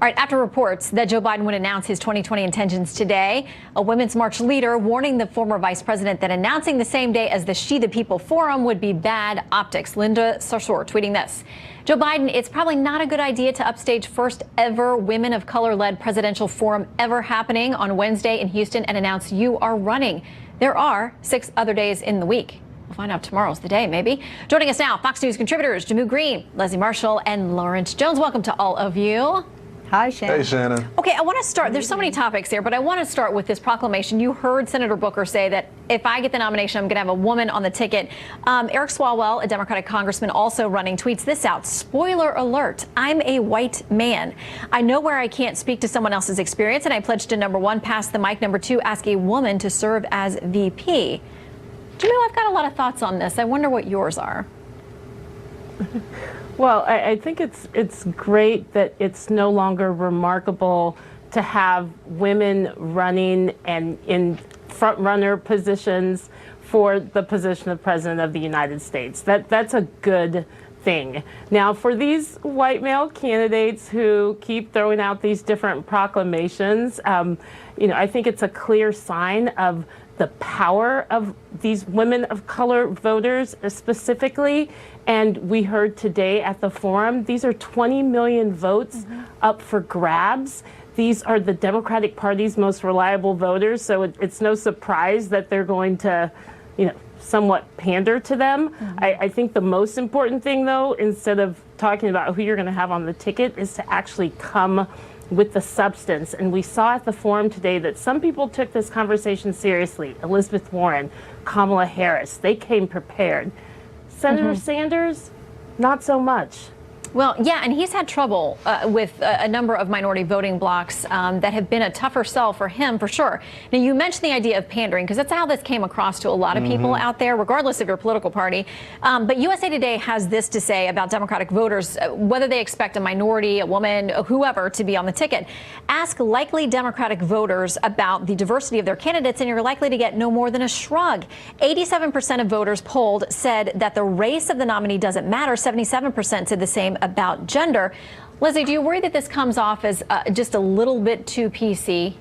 All right, after reports that Joe Biden would announce his 2020 intentions today, a Women's March leader warning the former vice president that announcing the same day as the She the People Forum would be bad optics. Linda Sarsour tweeting this. Joe Biden, it's probably not a good idea to upstage first ever Women of Color-led presidential forum ever happening on Wednesday in Houston and announce you are running. There are 6 other days in the week. We'll find out tomorrow's the day, maybe. Joining us now, Fox News contributors Jehmu Greene, Leslie Marshall, and Lawrence Jones. Welcome to all of you. Hi, Shannon. Hey, Shannon. Okay, I want to start. There's so many topics here, but I want to start with this proclamation. You heard Senator Booker say that if I get the nomination, I'm going to have a woman on the ticket. Eric Swalwell, a Democratic congressman also running, tweets this out. Spoiler alert, I'm a white man. I know where I can't speak to someone else's experience, and I pledge to, number 1, pass the mic, number 2, ask a woman to serve as VP. Jehmu, I've got a lot of thoughts on this. I wonder what yours are. Well, I think it's great that it's no longer remarkable to have women running and in front runner positions for the position of President of the United States. That's a good thing. Now, for these white male candidates who keep throwing out these different proclamations, I think it's a clear sign of the power of these women of color voters specifically. And we heard today at the forum, these are 20 million votes up for grabs. These are the Democratic Party's most reliable voters, so it's no surprise that they're going to, somewhat pander to them. I think the most important thing, though, instead of talking about who you're going to have on the ticket, is to actually come with the substance. And we saw at the forum today that some people took this conversation seriously. Elizabeth Warren, Kamala Harris, they came prepared. Senator Sanders, not so much. Well, yeah, and he's had trouble with a number of minority voting blocks that have been a tougher sell for him, for sure. Now, you mentioned the idea of pandering, because that's how this came across to a lot of people out there, regardless of your political party. But USA Today has this to say about Democratic voters, whether they expect a minority, a woman, whoever, to be on the ticket. Ask likely Democratic voters about the diversity of their candidates, and you're likely to get no more than a shrug. 87% of voters polled said that the race of the nominee doesn't matter. 77% said the same about gender. Leslie, do you worry that this comes off as just a little bit too PC?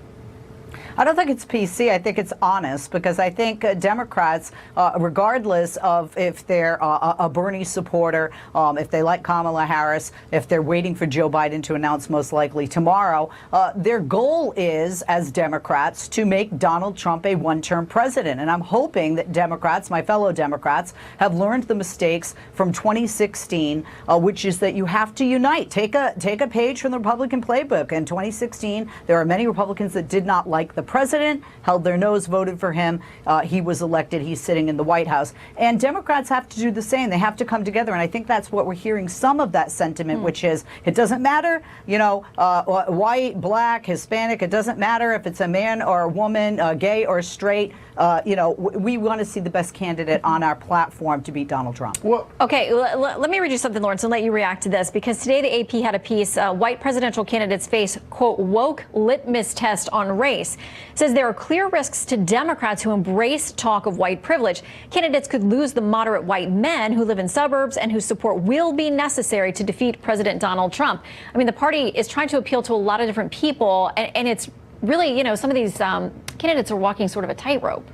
I don't think it's PC. I think it's honest, because I think Democrats, regardless of if they're a Bernie supporter, if they like Kamala Harris, if they're waiting for Joe Biden to announce most likely tomorrow, their goal is, as Democrats, to make Donald Trump a one-term president. And I'm hoping that Democrats, my fellow Democrats, have learned the mistakes from 2016, which is that you have to unite. Take a page from the Republican playbook. In 2016, there are many Republicans that did not like the president, held their nose, voted for him. He was elected. He's sitting in the White House. And Democrats have to do the same. They have to come together. And I think that's what we're hearing, some of that sentiment, which is it doesn't matter, white, black, Hispanic. It doesn't matter if it's a man or a woman, gay or straight. We want to see the best candidate on our platform to beat Donald Trump. Well, okay, let me read you something, Lawrence, and let you react to this, because today the AP had a piece, white presidential candidates face, quote, woke litmus test on race. It says there are clear risks to Democrats who embrace talk of white privilege. Candidates could lose the moderate white men who live in suburbs and whose support will be necessary to defeat President Donald Trump. I mean, the party is trying to appeal to a lot of different people, and it's really, some of these candidates are walking sort of a tightrope.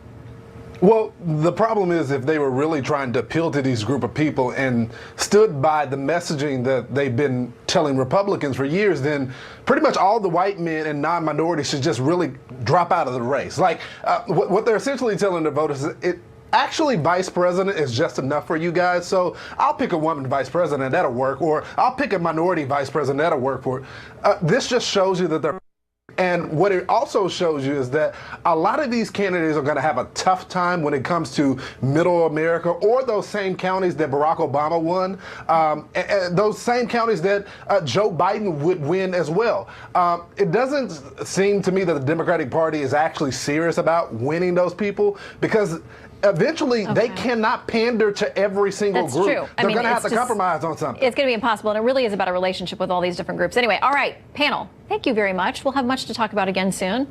Well, the problem is, if they were really trying to appeal to these group of people and stood by the messaging that they've been telling Republicans for years, then pretty much all the white men and non-minorities should just really drop out of the race. Like, what they're essentially telling their voters is, actually, vice president is just enough for you guys, so I'll pick a woman vice president, that'll work, or I'll pick a minority vice president, that'll work for it. This just shows you that they're... And what it also shows you is that a lot of these candidates are going to have a tough time when it comes to middle America, or those same counties that Barack Obama won, and those same counties that Joe Biden would win as well. It doesn't seem to me that the Democratic Party is actually serious about winning those people, because eventually they cannot pander to every single group. True. They're going to have to compromise on something. It's going to be impossible, and it really is about a relationship with all these different groups. Anyway, all right, panel, thank you very much. We'll have much to talk about again soon.